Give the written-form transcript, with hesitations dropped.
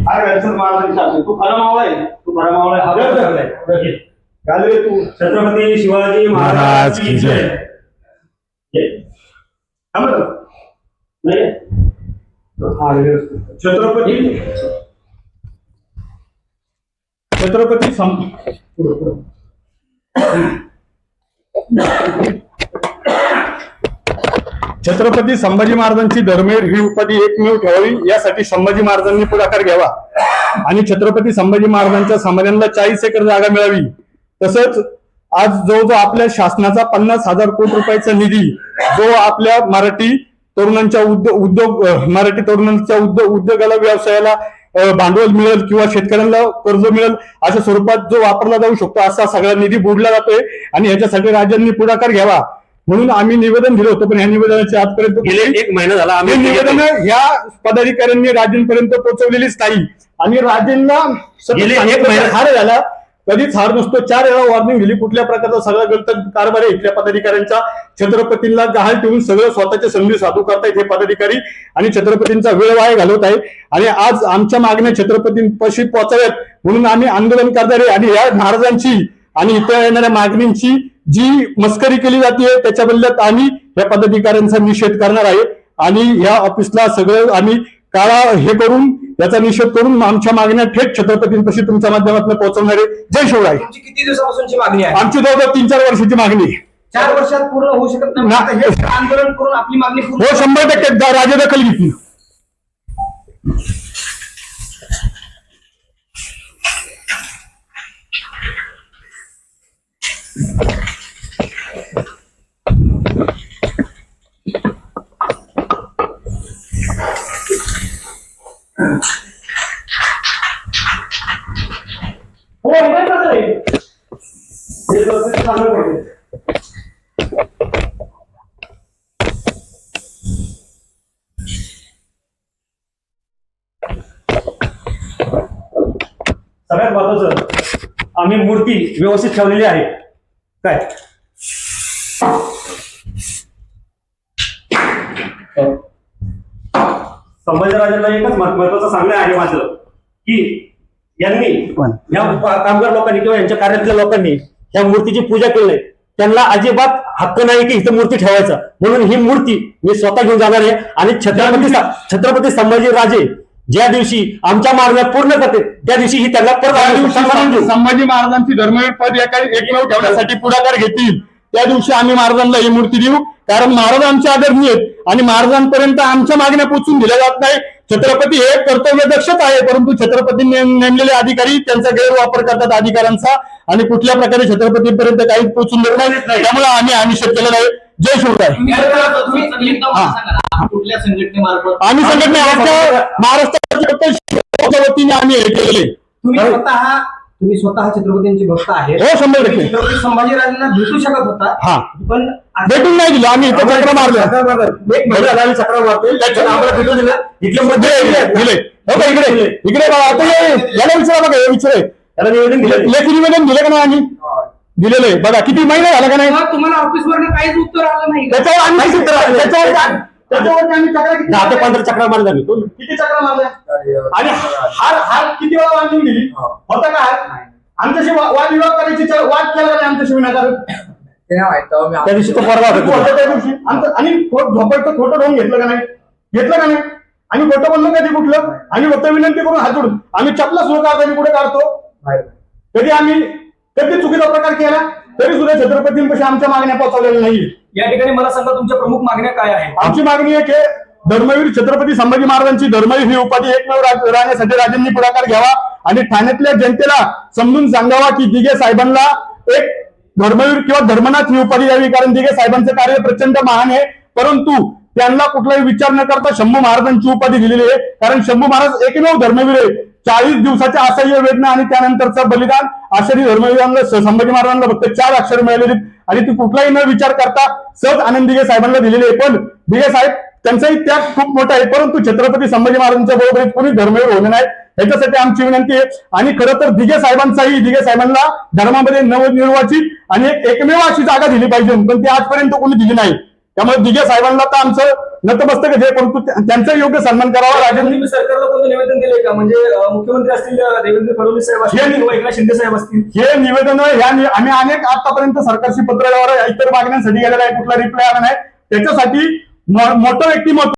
तू खरा मावळा आहे, तू खरा मावळा आहे. तू छत्रपती शिवाजी महाराज की जय. छत्रपती छत्रपती छत्रपती संभाजी महाराजांची धर्मवीर ही उपाधी एकमेव ठेवावी यासाठी संभाजी महाराजांनी पुढाकार घ्यावा आणि छत्रपती संभाजी महाराजांच्या समाजाला 40 एकर जागा मिळावी. तसंच आज जो आपल्या शासनाचा 50,000 कोटी रुपयाचा निधी जो आपल्या मराठी तरुणांच्या उद्योगाला व्यवसायाला भांडवल मिळेल किंवा शेतकऱ्यांना कर्ज मिळेल अशा स्वरूपात जो वापरला जाऊ शकतो असा सगळा निधी बुडला जातोय आणि याच्यासाठी राज्यांनी पुढाकार घ्यावा म्हणून आम्ही निवेदन दिलं होतं. पण ह्या निवेदनाचे आजपर्यंत गेले 1 महिना झाला आम्ही निवेदन ह्या पदाधिकाऱ्यांनी राज्यांपर्यंत पोहोचवलेलीच नाही आणि राज्यांना गेले 1 महिना हार झाला. कधीच हार नसतो. 4 वेळा वॉर्निंग दिली. कुठल्या प्रकारचा सगळा गलत कारभार आहे इथल्या पदाधिकाऱ्यांचा. छत्रपतींना गहाळ ठेवून सगळं स्वतःचे संधी साधू करतायत हे पदाधिकारी आणि छत्रपतींचा वेळ वाया घालवत आहे आणि आज आमच्या मागण्या छत्रपतींपाशी पोहोचाव्यात म्हणून आम्ही आंदोलन करणार आहे आणि या महाराजांची आणि इतर येणाऱ्या मागणींची जी मस्करी केली जाते त्याच्याबद्दल आम्ही या पदाधिकाऱ्यांचा निषेध करणार आहे आणि या ऑफिसला सगळं आम्ही काळा हे करून याचा निषेध करून आमच्या मागण्या थेट छत्रपतींपाशी तुमच्या माध्यमातून पोहोचवणारे. जय शिवराय. तुमची किती दिवसापासूनची मागणी आहे? आमची जवळजवळ 3-4 वर्षाची मागणी आहे. 4 वर्षात पूर्ण होऊ शकत नाही. हे आंदोलन करून आपली मागणी हो 100% राज्य दखल घेतली. सगळ्यात महत्वाचं आम्ही मूर्ती व्यवस्थित ठेवलेली आहे काय. संभाजीराजांना एकच महत्वाचं सांगणं आहे माझं की यांनी या कामगार लोकांनी किंवा यांच्या कार्यातल्या लोकांनी या मूर्तीची पूजा केली नाही. त्यांना अजिबात हक्क नाही की इथं मूर्ती ठेवायचा म्हणून ही मूर्ती मी स्वतः घेऊन जाणार आहे आणि छत्रपती संभाजी राजे ज्या दिवशी आमच्या मागण्या पूर्ण करते त्या दिवशी ही त्यांना परत संभाजी महाराजांची धर्मवीर पद एकमेव ठेवण्यासाठी पुढाकार घेतील त्या दिवशी आम्ही महाराजांना ही मूर्ती देऊ. कारण महाराज आमचे आदरणीय आहेत आणि महाराजांपर्यंत आमच्या मागण्या पोचून दिल्या जात नाही. छत्रपती हे कर्तव्यदक्षच आहे परंतु छत्रपतींनी नेमलेले अधिकारी त्यांचा गैरवापर करतात अधिकारांचा आणि कुठल्या प्रकारे छत्रपतींपर्यंत काही पोचून देत नाही. त्यामुळे आम्ही निषेध केलेला आहे. जय शिवराय. आम्ही संघटने महाराष्ट्राच्या वतीने आम्ही हे केलेले. तुम्ही स्वतः छत्रपतींचे भक्त आहेत. हो 100%. छत्रपती संभाजीराजांना भेटू शकत होता. हा पण भेटून नाही दिलं. आम्ही इथं चक्र मारलं. एक महिना आम्ही चक्र मारतोय त्याच्यात आम्हाला भेटून दिलं. इकडे बाबा आता याला विचारा बघा विचारे त्याला निवेदन दिलं लेखी निवेदन दिलं का नाही आम्ही दिलेलं आहे बघा किती महिना झाला का नाही. तुम्हाला ऑफिसवर काहीच उत्तर आलं नाही. त्याच्यावर आम्ही 10 ते 15 चक्रा मारल्या मी. किती चक्रा मारल्या आणि हार किती वेळा बांधून दिली होता का हार आमच्याशी वाद विवाद करायची वाद केला नाही आमच्याशी विनाकारण त्या दिवशी तो परवा त्या दिवशी आणि झोपायचं खोटं राहून घेतलं का नाही आम्ही खोटं बोललो कधी कुठलं आम्ही फक्त विनंती करून हात जोडून आम्ही चपला सुरू काढतो कुठे काढतो कधी चुकीचा प्रकार केला तरी सुद्धा छत्रपतींपाशी आमच्या मागण्या पोहोचवलेल्या नाही. या ठिकाणी मला सांगा तुमच्या प्रमुख मागण्या काय आहेत? आमची मागणी आहे की धर्मवीर छत्रपती संभाजी महाराजांची धर्मवीर ही उपाधी एकमेव राहण्यासाठी राज्यांनी पुढाकार घ्यावा आणि ठाण्यातल्या जनतेला समजून सांगावा की दिघे साहेबांना एक धर्मवीर किंवा धर्मनाथ ही उपाधी द्यावी. कारण दिघे साहेबांचं कार्य प्रचंड महान आहे परंतु त्यांना कुठलाही विचार न करता शंभू महाराजांची उपाधी दिलेली आहे. कारण शंभू महाराज एकमेव धर्मवीर आहे. 40 दिवसाच्या असह्य वेदना आणि त्यानंतरचं बलिदान आश्रय धर्मवीरांना संभाजी महाराजांना फक्त 4 अक्षर मिळालेली आणि ती कुठलाही न विचार करता सहज आनंद दिघे साहेबांना दिलेले आहे. पण दिघे साहेब त्यांचाही त्याग खूप मोठा आहे परंतु छत्रपती संभाजी महाराजांच्या बरोबरीत कोणी धर्मवीर होणे नाही याच्यासाठी आमची विनंती आहे. आणि खरं तर दिघे साहेबांना धर्मामध्ये नवनिर्वाचित आणि एकमेव अशी जागा दिली पाहिजे पण ती आजपर्यंत कोणी दिली नाही. त्यामुळे दिघे साहेबांना तर आमचं नतमस्तक जे, परंतु त्यांचा योग्य सन्मान करावा. राजन तुम्ही सरकारला कोणतं निवेदन दिले का? म्हणजे मुख्यमंत्री असतील देवेंद्र फडणवीस साहेब असतील किंवा एकनाथ शिंदे साहेब असतील, हे निवेदन आम्ही अनेक आतापर्यंत सरकारशी पत्रव्यवहार इतर मागण्यांसाठी गेलेला आहे, कुठला रिप्लाय आला नाही. त्याच्यासाठी मोठं व्यक्तिमत्व